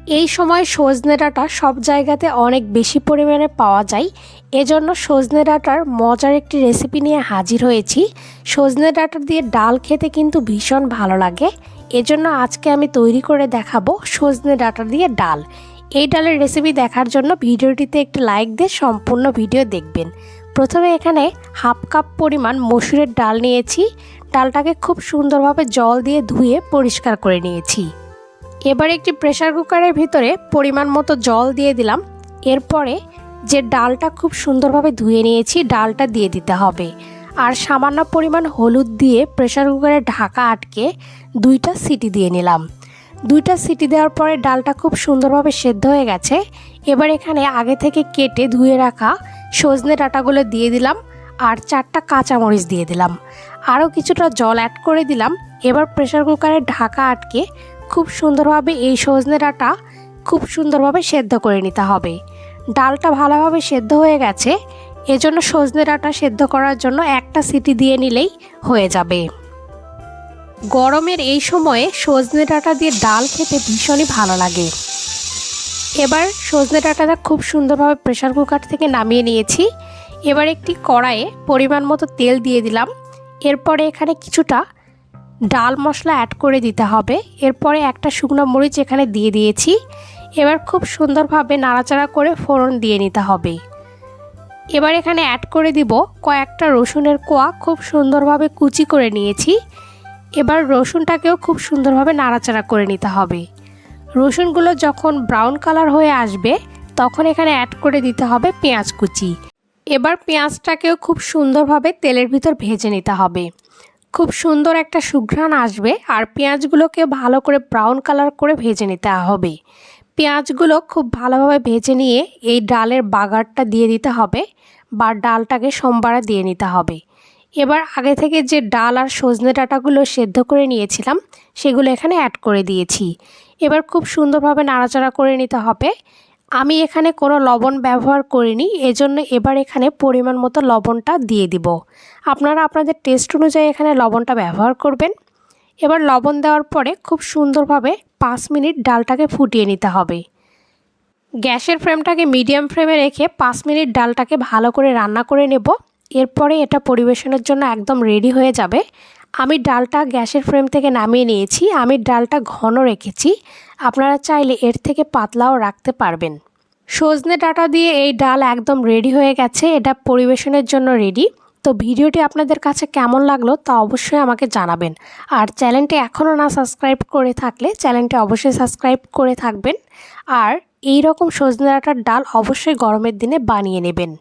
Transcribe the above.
এই সময় সজনে ডাঁটা সব জায়গাতে অনেক বেশি পরিমাণে পাওয়া যায়। এজন্য সজনে ডাঁটার মজার একটি রেসিপি নিয়ে হাজির হয়েছি। সজনে ডাঁটা দিয়ে ডাল খেতে কিন্তু ভীষণ ভালো লাগে। এজন্য আজকে আমি তৈরি করে দেখাবো সজনে ডাঁটা দিয়ে ডাল। এই ডালের রেসিপি দেখার জন্য ভিডিওটিতে একটি লাইক দিয়ে সম্পূর্ণ ভিডিও দেখবেন। প্রথমে এখানে হাফ কাপ পরিমাণ মসুরের ডাল নিয়েছি। ডালটাকে খুব সুন্দরভাবে জল দিয়ে ধুয়ে পরিষ্কার করে নিয়েছি। এবার একটি প্রেসার কুকারের ভিতরে পরিমাণ মতো জল দিয়ে দিলাম। এরপরে যে ডালটা খুব সুন্দরভাবে ধুয়ে নিয়েছি ডালটা দিয়ে দিতে হবে। আর সামান্য পরিমাণ হলুদ দিয়ে প্রেসার কুকারের ঢাকা আটকে 2টা সিটি দিয়ে নিলাম। 2টা সিটি দেওয়ার পরে ডালটা খুব সুন্দরভাবে সেদ্ধ হয়ে গেছে। এবার এখানে আগে থেকে কেটে ধুয়ে রাখা সজনে ডাঁটাগুলো দিয়ে দিলাম আর 4টা কাঁচামরিচ দিয়ে দিলাম। আরও কিছুটা জল অ্যাড করে দিলাম। এবার প্রেসার কুকারের ঢাকা আটকে খুব সুন্দরভাবে এই সজনে ডাঁটা খুব সুন্দরভাবে সেদ্ধ করে নিতে হবে। ডালটা ভালোভাবে সেদ্ধ হয়ে গেছে, এজন্য সজনে ডাঁটা সেদ্ধ করার জন্য 1টা সিটি দিয়ে নিলেই হয়ে যাবে। গরমের এই সময়ে সজনে ডাঁটা দিয়ে ডাল খেতে ভীষণই ভালো লাগে। এবার সজনে ডাঁটাটা খুব সুন্দরভাবে প্রেসার কুকার থেকে নামিয়ে নিয়েছি। এবার একটি কড়াইয়ে পরিমাণ মতো তেল দিয়ে দিলাম। এরপরে এখানে কিছুটা ডাল মশলা অ্যাড করে দিতে হবে। এরপরে একটা শুকনো মরিচ এখানে দিয়ে দিয়েছি। এবার খুব সুন্দরভাবে নাড়াচাড়া করে ফোড়ন দিয়ে নিতে হবে। এবার এখানে অ্যাড করে দিব কয়েকটা রসুনের কোয়া খুব সুন্দরভাবে কুচি করে নিয়েছি। এবার রসুনটাকেও খুব সুন্দরভাবে নাড়াচাড়া করে নিতে হবে। রসুনগুলো যখন ব্রাউন কালার হয়ে আসবে তখন এখানে অ্যাড করে দিতে হবে পেঁয়াজ কুচি। এবার পেঁয়াজটাকেও খুব সুন্দরভাবে তেলের ভিতর ভেজে নিতে হবে। খুব সুন্দর একটা সুঘ্রাণ আসবে আর পেঁয়াজগুলোকে ভালো করে ব্রাউন কালার করে ভেজে নিতে হবে। পেঁয়াজগুলো খুব ভালোভাবে ভেজে নিয়ে এই ডালের বাগারটা দিয়ে দিতে হবে বা ডালটাকে সোমবারে দিয়ে নিতে হবে। এবার আগে থেকে যে ডাল আর সজনে ডাঁটাগুলো সেদ্ধ করে নিয়েছিলাম সেগুলো এখানে অ্যাড করে দিয়েছি। এবার খুব সুন্দরভাবে নাড়াচাড়া করে নিতে হবে। আমি এখানে কোনো লবণ ব্যবহার করিনি, এজন্য এবার এখানে পরিমাণ মতো লবণটা দিয়ে দিব। আপনারা আপনাদের টেস্ট অনুযায়ী এখানে লবণটা ব্যবহার করবেন। এবার লবণ দেওয়ার পরে খুব সুন্দরভাবে 5 মিনিট ডালটাকে ফুটিয়ে নিতে হবে। গ্যাসের ফ্লেমটাকে মিডিয়াম ফ্লেমে রেখে 5 মিনিট ডালটাকে ভালো করে রান্না করে নেব। এরপরে এটা পরিবেশনের জন্য একদম রেডি হয়ে যাবে। আমি ডালটা গ্যাসের ফ্লেম থেকে নামিয়ে নিয়েছি। আমি ডালটা ঘন রেখেছি, আপনারা চাইলে এর থেকে পাতলাও রাখতে পারবেন। সজনে ডাঁটা দিয়ে এই ডাল একদম রেডি হয়ে গেছে, এটা পরিবেশনের জন্য রেডি। তো ভিডিওটি আপনাদের কাছে কেমন লাগলো তা অবশ্যই আমাকে জানাবেন। আর চ্যানেলটি এখনও না সাবস্ক্রাইব করে থাকলে চ্যানেলটি অবশ্যই সাবস্ক্রাইব করে থাকবেন। আর এই রকম সজনে ডাঁটার ডাল অবশ্যই গরমের দিনে বানিয়ে নেবেন।